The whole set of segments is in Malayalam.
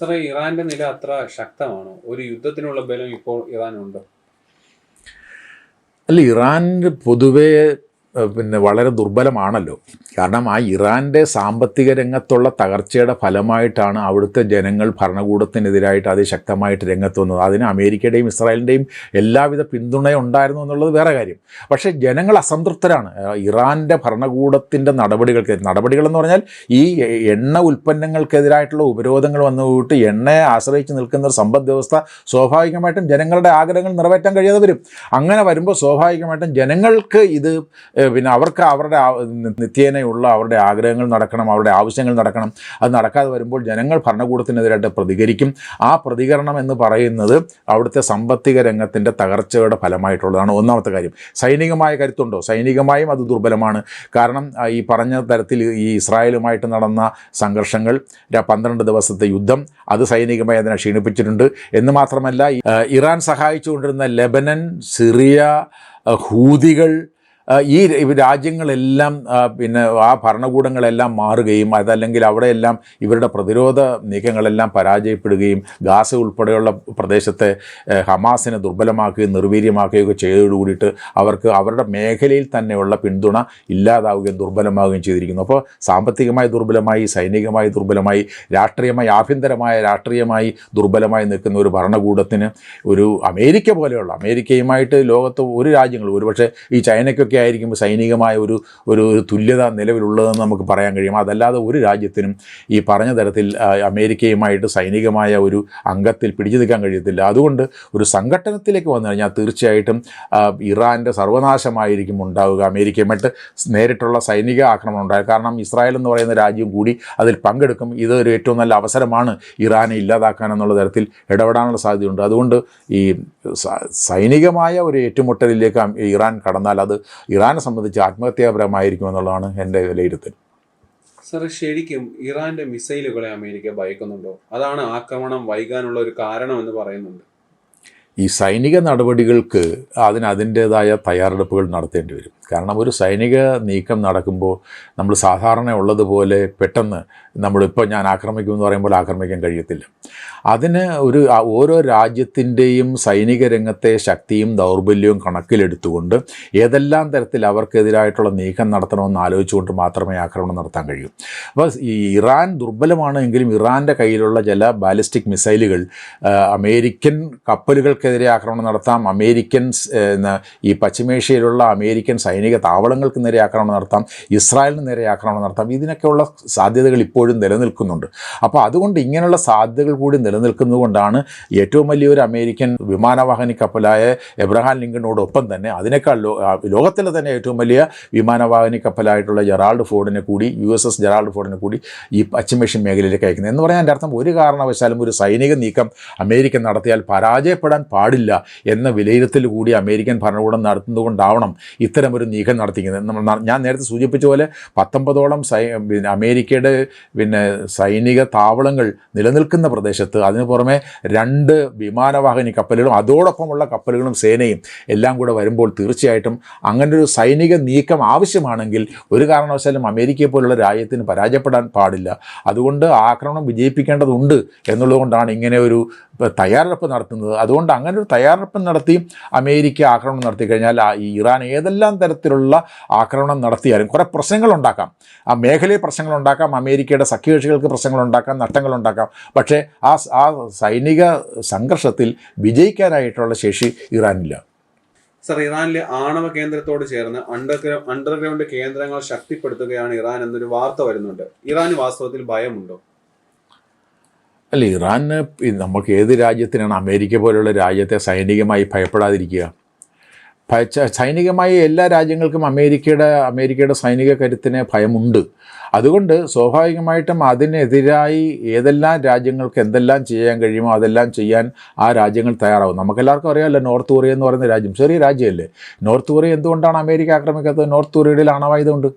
സാറേ, ഇറാന്റെ നില അത്ര ശക്തമാണോ? ഒരു യുദ്ധത്തിനുള്ള ബലം ഇപ്പോൾ ഇറാനുണ്ടോ? അല്ല, ഇറാൻ പൊതുവേ വളരെ ദുർബലമാണല്ലോ. കാരണം ആ ഇറാൻ്റെ സാമ്പത്തിക രംഗത്തുള്ള തകർച്ചയുടെ ഫലമായിട്ടാണ് അവിടുത്തെ ജനങ്ങൾ ഭരണകൂടത്തിനെതിരായിട്ട് അതിശക്തമായിട്ട് രംഗത്ത് വന്നത്. അതിന് അമേരിക്കയുടെയും ഇസ്രായേലിൻ്റെയും എല്ലാവിധ പിന്തുണയും ഉണ്ടായിരുന്നു എന്നുള്ളത് വേറെ കാര്യം. പക്ഷേ ജനങ്ങൾ അസംതൃപ്തരാണ് ഇറാൻ്റെ ഭരണകൂടത്തിൻ്റെ നടപടികളെന്ന് പറഞ്ഞാൽ ഈ എണ്ണ ഉൽപ്പന്നങ്ങൾക്കെതിരായിട്ടുള്ള ഉപരോധങ്ങൾ വന്നുപോയിട്ട് എണ്ണയെ ആശ്രയിച്ച് നിൽക്കുന്ന ഒരു സമ്പദ് വ്യവസ്ഥ സ്വാഭാവികമായിട്ടും ജനങ്ങളുടെ ആഗ്രഹങ്ങൾ നിറവേറ്റാൻ കഴിയാതെ വരും. അങ്ങനെ വരുമ്പോൾ സ്വാഭാവികമായിട്ടും ജനങ്ങൾക്ക് ഇത് അവർക്ക് അവരുടെ നിത്യേനയുള്ള അവരുടെ ആഗ്രഹങ്ങൾ നടക്കണം, അവരുടെ ആവശ്യങ്ങൾ നടക്കണം. അത് നടക്കാതെ വരുമ്പോൾ ജനങ്ങൾ ഭരണകൂടത്തിനെതിരായിട്ട് പ്രതികരിക്കും. ആ പ്രതികരണം എന്ന് പറയുന്നത് അവിടുത്തെ സാമ്പത്തിക രംഗത്തിൻ്റെ തകർച്ചയുടെ ഫലമായിട്ടുള്ളതാണ്. ഒന്നാമത്തെ കാര്യം. സൈനികമായ കരുത്തുണ്ടോ? സൈനികമായും അത് ദുർബലമാണ്. കാരണം ഈ പറഞ്ഞ തരത്തിൽ ഈ ഇസ്രായേലുമായിട്ട് നടന്ന സംഘർഷങ്ങൾ, 12 ദിവസത്തെ യുദ്ധം, അത് സൈനികമായി അതിനെ ക്ഷീണിപ്പിച്ചിട്ടുണ്ട്. എന്ന് മാത്രമല്ല, ഇറാൻ സഹായിച്ചുകൊണ്ടിരുന്ന ലെബനൻ, സിറിയ, ഹൂതികൾ, ഈ രാജ്യങ്ങളെല്ലാം ആ ഭരണകൂടങ്ങളെല്ലാം മാറുകയും അതല്ലെങ്കിൽ അവിടെയെല്ലാം ഇവരുടെ പ്രതിരോധ നീക്കങ്ങളെല്ലാം പരാജയപ്പെടുകയും ഗാസ ഉൾപ്പെടെയുള്ള പ്രദേശത്തെ ഹമാസിനെ ദുർബലമാക്കുകയും നിർവീര്യമാക്കുകയൊക്കെ ചെയ്തതോടുകൂടിയിട്ട് അവർക്ക് അവരുടെ മേഖലയിൽ തന്നെയുള്ള പിന്തുണ ഇല്ലാതാവുകയും ദുർബലമാവുകയും ചെയ്തിരിക്കുന്നു. അപ്പോൾ സാമ്പത്തികമായി ദുർബലമായി, സൈനികമായി ദുർബലമായി, രാഷ്ട്രീയമായി രാഷ്ട്രീയമായി ദുർബലമായി നിൽക്കുന്ന ഒരു ഭരണകൂടത്തിന് ഒരു അമേരിക്കയുമായിട്ട് ലോകത്ത് ഒരു രാജ്യങ്ങളും, ഒരുപക്ഷെ ഈ ചൈനയ്ക്കൊക്കെ ആയിരിക്കുമ്പോൾ സൈനികമായ ഒരു തുല്യത നിലവിലുള്ളതെന്ന് നമുക്ക് പറയാൻ കഴിയും. അതല്ലാതെ ഒരു രാജ്യത്തിനും ഈ പറഞ്ഞ തരത്തിൽ അമേരിക്കയുമായിട്ട് സൈനികമായ ഒരു അംഗത്തിൽ പിടിച്ചു നിൽക്കാൻ കഴിയത്തില്ല. അതുകൊണ്ട് ഒരു സംഘട്ടനത്തിലേക്ക് വന്നു കഴിഞ്ഞാൽ തീർച്ചയായിട്ടും ഇറാൻ്റെ സർവനാശമായിരിക്കും ഉണ്ടാവുക. അമേരിക്കയുമായിട്ട് നേരിട്ടുള്ള സൈനിക ആക്രമണം ഉണ്ടാകും. കാരണം ഇസ്രായേൽ എന്ന് പറയുന്ന രാജ്യം കൂടി അതിൽ പങ്കെടുക്കും. ഇതൊരു ഏറ്റവും നല്ല അവസരമാണ് ഇറാനെ ഇല്ലാതാക്കാൻ എന്നുള്ള തരത്തിൽ ഇടപെടാനുള്ള സാധ്യതയുണ്ട്. അതുകൊണ്ട് ഈ സൈനികമായ ഒരു ഏറ്റുമുട്ടലിലേക്ക് ഇറാൻ കടന്നാൽ അത് ഇറാനെ സംബന്ധിച്ച് ആത്മഹത്യാപരമായിരിക്കും എന്നുള്ളതാണ് എൻ്റെ വിലയിരുത്തൽ. സാർ, ശരിക്കും ഇറാന്റെ മിസൈലുകളെ അമേരിക്ക ഭയക്കുന്നുണ്ടോ? അതാണ് ആക്രമണം വൈകാനുള്ള ഒരു കാരണമെന്ന് പറയുന്നുണ്ട്. ഈ സൈനിക നടപടികൾക്ക് അതിൻ്റേതായ തയ്യാറെടുപ്പുകൾ നടത്തേണ്ടി വരും. കാരണം ഒരു സൈനിക നീക്കം നടക്കുമ്പോൾ നമ്മൾ സാധാരണ ഉള്ളതുപോലെ പെട്ടെന്ന് നമ്മളിപ്പോൾ ഞാൻ ആക്രമിക്കുമെന്ന് പറയുമ്പോൾ ആക്രമിക്കാൻ കഴിയത്തില്ല. അതിന് ഓരോ രാജ്യത്തിൻ്റെയും സൈനിക രംഗത്തെ ശക്തിയും ദൗർബല്യവും കണക്കിലെടുത്തുകൊണ്ട് ഏതെല്ലാം തരത്തിൽ അവർക്കെതിരായിട്ടുള്ള നീക്കം നടത്തണമെന്ന് ആലോചിച്ചുകൊണ്ട് മാത്രമേ ആക്രമണം നടത്താൻ കഴിയൂ. അപ്പോൾ ഈ ഇറാൻ ദുർബലമാണ് എങ്കിലും ഇറാൻ്റെ കയ്യിലുള്ള ചില ബാലിസ്റ്റിക് മിസൈലുകൾ അമേരിക്കൻ കപ്പലുകൾക്കെതിരെ ആക്രമണം നടത്താം, ഈ പശ്ചിമേഷ്യയിലുള്ള അമേരിക്കൻ സൈനിക താവളങ്ങൾക്ക് നേരെ ആക്രമണം നടത്താം, ഇസ്രായേലിന് നേരെ ആക്രമണം നടത്താം. ഇതിനൊക്കെയുള്ള സാധ്യതകൾ ഇപ്പോഴും നിലനിൽക്കുന്നുണ്ട്. അപ്പോൾ അതുകൊണ്ട് ഇങ്ങനെയുള്ള സാധ്യതകൾ കൂടി നിലനിൽക്കുന്നതുകൊണ്ടാണ് ഏറ്റവും വലിയൊരു അമേരിക്കൻ വിമാനവാഹിനി കപ്പലായ എബ്രഹാം ലിങ്കണോടൊപ്പം തന്നെ അതിനേക്കാൾ ലോകത്തിലെ തന്നെ ഏറ്റവും വലിയ വിമാനവാഹിനി കപ്പലായിട്ടുള്ള ജെറാൾഡ് ഫോർഡിനെ കൂടി USS ജെറാൾഡ് ഫോർഡിനെ കൂടി ഈ പശ്ചിമേഷ്യൻ മേഖലയിലേക്ക് അയക്കുന്നത്. എന്ന് പറയാൻ എൻ്റെ അർത്ഥം ഒരു കാരണവശാലും ഒരു സൈനിക നീക്കം അമേരിക്ക നടത്തിയാൽ പരാജയപ്പെടാൻ പാടില്ല എന്ന വിലയിരുത്തൽ കൂടി അമേരിക്കൻ ഭരണകൂടം നടത്തുന്നതുകൊണ്ടാവണം ഇത്തരം ഒരു നീക്കം നടത്തിക്കുന്നത്. ഞാൻ നേരത്തെ സൂചിപ്പിച്ച പോലെ 19ഓളം അമേരിക്കയുടെ സൈനിക താവളങ്ങൾ നിലനിൽക്കുന്ന പ്രദേശത്ത് അതിന് പുറമെ 2 വിമാനവാഹിനി കപ്പലുകളും അതോടൊപ്പമുള്ള കപ്പലുകളും സേനയും എല്ലാം കൂടെ വരുമ്പോൾ തീർച്ചയായിട്ടും അങ്ങനൊരു സൈനിക നീക്കം ആവശ്യമാണെങ്കിൽ ഒരു കാരണവശാലും അമേരിക്കയെ പോലുള്ള രാജ്യത്തിന് പരാജയപ്പെടാൻ പാടില്ല. അതുകൊണ്ട് ആക്രമണം വിജയിപ്പിക്കേണ്ടതുണ്ട് എന്നുള്ളതുകൊണ്ടാണ് ഇങ്ങനെ ഒരു തയ്യാറെടുപ്പ് നടത്തുന്നത്. അതുകൊണ്ട് അങ്ങനെ ഒരു തയ്യാറെടുപ്പ് നടത്തി അമേരിക്ക ആക്രമണം നടത്തി കഴിഞ്ഞാൽ ഈ ഇറാൻ ഏതെല്ലാം തരത്തിലുള്ള ആക്രമണം നടത്തിയാലും കുറേ പ്രശ്നങ്ങളുണ്ടാക്കാം, ആ മേഖലയിൽ പ്രശ്നങ്ങളുണ്ടാക്കാം, അമേരിക്കയുടെ സഖ്യകക്ഷികൾക്ക് പ്രശ്നങ്ങളുണ്ടാക്കാം, നഷ്ടങ്ങളുണ്ടാക്കാം. പക്ഷേ ആ സൈനിക സംഘർഷത്തിൽ വിജയിക്കാനായിട്ടുള്ള ശേഷി ഇറാനില്ല. സർ, ഇറാനിലെ ആണവ കേന്ദ്രത്തോട് ചേർന്ന് അണ്ടർഗ്രൗണ്ട് കേന്ദ്രങ്ങൾ ശക്തിപ്പെടുത്തുകയാണ് ഇറാൻ എന്നൊരു വാർത്ത വരുന്നുണ്ട്. ഇറാന് വാസ്തവത്തിൽ ഭയമുണ്ടോ? അല്ല, ഇറാന് നമുക്ക് ഏത് രാജ്യത്തിനാണ് അമേരിക്ക പോലുള്ള രാജ്യത്തെ സൈനികമായി ഭയപ്പെടാതിരിക്കുക? സൈനികമായി എല്ലാ രാജ്യങ്ങൾക്കും അമേരിക്കയുടെ സൈനിക കരുത്തിന് ഭയമുണ്ട്. അതുകൊണ്ട് സ്വാഭാവികമായിട്ടും അതിനെതിരായി ഏതെല്ലാം രാജ്യങ്ങൾക്ക് എന്തെല്ലാം ചെയ്യാൻ കഴിയുമോ അതെല്ലാം ചെയ്യാൻ ആ രാജ്യങ്ങൾ തയ്യാറാവും. നമുക്കെല്ലാവർക്കും അറിയാമല്ലോ, നോർത്ത് കൊറിയ എന്ന് പറയുന്ന രാജ്യം ചെറിയ രാജ്യമല്ലേ. നോർത്ത് കൊറിയ എന്തുകൊണ്ടാണ് അമേരിക്ക ആക്രമിക്കാത്തത്? നോർത്ത് കൊറിയയിൽ ആണവായുധമുണ്ട്.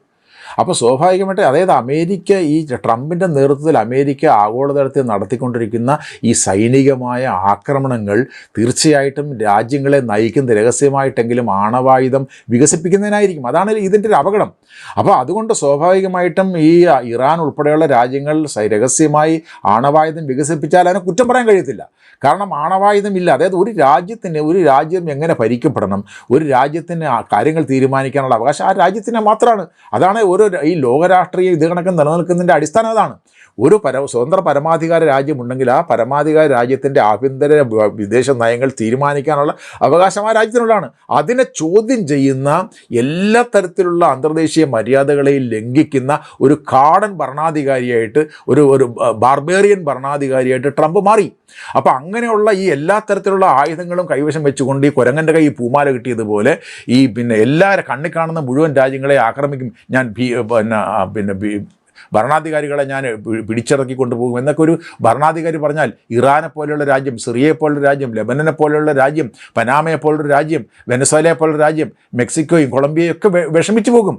അപ്പോൾ സ്വാഭാവികമായിട്ട് അതായത് അമേരിക്ക ഈ ട്രംപിൻ്റെ നേതൃത്വത്തിൽ അമേരിക്ക ആഗോളതലത്തിൽ നടത്തിക്കൊണ്ടിരിക്കുന്ന ഈ സൈനികമായ ആക്രമണങ്ങൾ തീർച്ചയായിട്ടും രാജ്യങ്ങളെ നയിക്കുന്ന രഹസ്യമായിട്ടെങ്കിലും ആണവായുധം വികസിപ്പിക്കുന്നതിനായിരിക്കും. അതാണ് ഇതിൻ്റെ ഒരു അപകടം. അപ്പോൾ അതുകൊണ്ട് സ്വാഭാവികമായിട്ടും ഈ ഇറാൻ ഉൾപ്പെടെയുള്ള രാജ്യങ്ങൾ രഹസ്യമായി ആണവായുധം വികസിപ്പിച്ചാൽ അതിനെ കുറ്റം പറയാൻ കഴിയത്തില്ല. കാരണം ആണവായുധമില്ല. അതായത് ഒരു രാജ്യം എങ്ങനെ ഭരിക്കപ്പെടണം, ഒരു രാജ്യത്തിന് കാര്യങ്ങൾ തീരുമാനിക്കാനുള്ള അവകാശം ആ രാജ്യത്തിന് മാത്രമാണ്. അതാണ് ഈ ലോകരാഷ്ട്രീയ ഇത് കണക്ക് നിലനിൽക്കുന്നതിൻ്റെ അടിസ്ഥാനം അതാണ്. ഒരു സ്വതന്ത്ര പരമാധികാര രാജ്യമുണ്ടെങ്കിൽ ആ പരമാധികാര രാജ്യത്തിൻ്റെ ആഭ്യന്തര വിദേശ നയങ്ങൾ തീരുമാനിക്കാനുള്ള അവകാശം ആ രാജ്യത്തിനുള്ളതാണ്. അതിനെ ചോദ്യം ചെയ്യുന്ന എല്ലാ തരത്തിലുള്ള അന്തർദേശീയ മര്യാദകളെയും ലംഘിക്കുന്ന ഒരു കാടൻ ഭരണാധികാരിയായിട്ട് ഒരു ബാർബേറിയൻ ഭരണാധികാരിയായിട്ട് ട്രംപ് മാറി. അപ്പോൾ അങ്ങനെയുള്ള ഈ എല്ലാ തരത്തിലുള്ള ആയുധങ്ങളും കൈവശം വെച്ചുകൊണ്ട് ഈ കുരങ്ങൻ്റെ കൈ പൂമാല കിട്ടിയതുപോലെ എല്ലാ കണ്ണിൽ കാണുന്ന മുഴുവൻ രാജ്യങ്ങളെ ആക്രമിക്കും, ഞാൻ ഭരണാധികാരികളെ ഞാൻ പിടിച്ചിറക്കി കൊണ്ടുപോകും എന്നൊക്കെ ഒരു ഭരണാധികാരി പറഞ്ഞാൽ ഇറാനെ പോലെയുള്ള രാജ്യം, സിറിയയെ പോലുള്ള രാജ്യം, ലെബനനെ പോലെയുള്ള രാജ്യം, പനാമയെ പോലുള്ള രാജ്യം, വെനസ്വേലയെ പോലുള്ള രാജ്യം, മെക്സിക്കോയും കൊളംബിയയും ഒക്കെ വിഷമിച്ചു പോകും.